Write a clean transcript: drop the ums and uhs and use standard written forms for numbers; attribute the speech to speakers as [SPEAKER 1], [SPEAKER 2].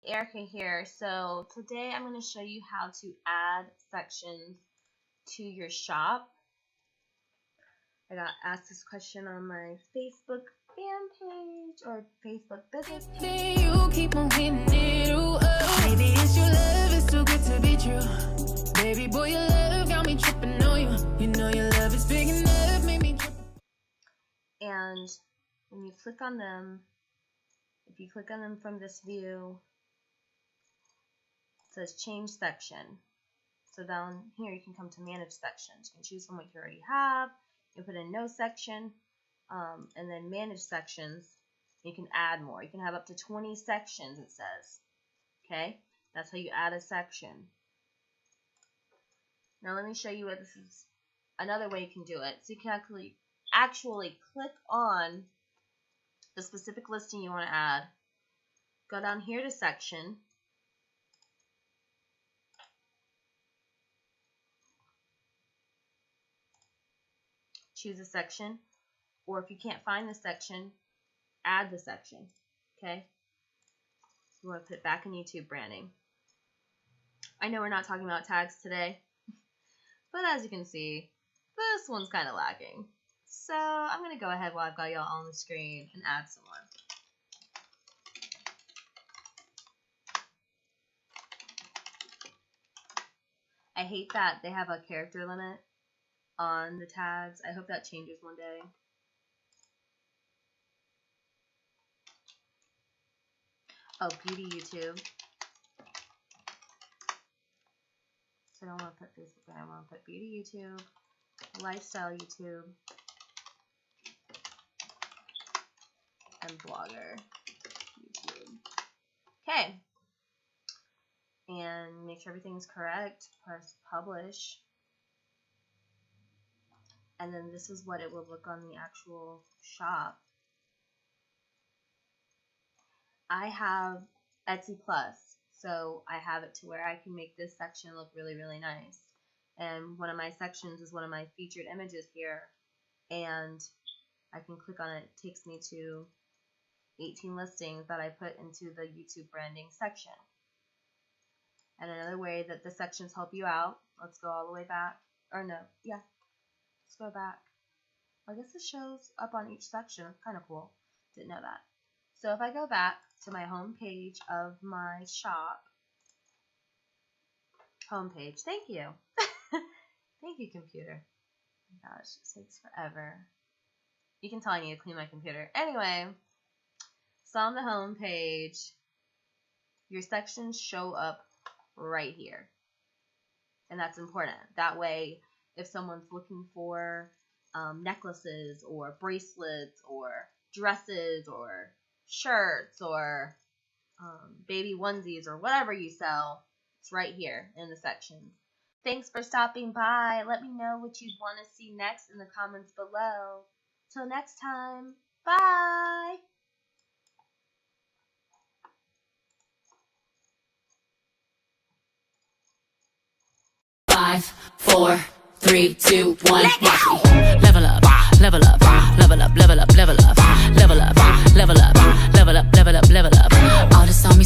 [SPEAKER 1] Erica here. So today I'm going to show you how to add sections to your shop. I got asked this question on my Facebook fan page or Facebook business page.
[SPEAKER 2] You keep on hitting it, ooh, maybe it's your love, it's too good to be true. Baby boy, your love got me tripping on you. You know your love is big enough, made me trip.
[SPEAKER 1] And when you click on them, if you click on them from this view, it says change section. So down here you can come to manage sections. You can choose from what you already have. You can put in no section, and then manage sections. You can add more. You can have up to 20 sections, it says. Okay, that's how you add a section. Now let me show you what this is. Another way you can do it. So you can actually click on the specific listing you want to add. Go down here to section. Choose a section, or if you can't find the section, add the section. Okay? You want to put it back in YouTube branding. I know we're not talking about tags today, but as you can see, this one's kind of lacking. So I'm going to go ahead while I've got y'all on the screen and add some more. I hate that they have a character limit on the tags. I hope that changes one day. Oh, beauty YouTube. So I don't want to put Facebook there. I want to put beauty YouTube, lifestyle YouTube, and blogger YouTube. Okay. And make sure everything's correct. Press publish. And then this is what it will look on the actual shop. I have Etsy Plus, so I have it to where I can make this section look really, really nice. And one of my sections is one of my featured images here, and I can click on it. It takes me to 18 listings that I put into the YouTube branding section. And another way that the sections help you out, let's go all the way back, or no, yeah. Let's go back. I guess it shows up on each section. Kind of cool. Didn't know that. So if I go back to my home page of my shop. Home page. Thank you. Thank you, computer. Oh my gosh, it takes forever. You can tell I need to clean my computer. Anyway, so on the home page, your sections show up right here. And that's important. That way, if someone's looking for necklaces or bracelets or dresses or shirts or baby onesies or whatever you sell, it's right here in the sections. Thanks for stopping by. Let me know what you'd want to see next in the comments below. Till next time, bye!
[SPEAKER 2] 5, 4, 3, 2, 1, watch me. Level up, level up, level up, level up, level up, level up, level up, level up, level up, level up. All this on me.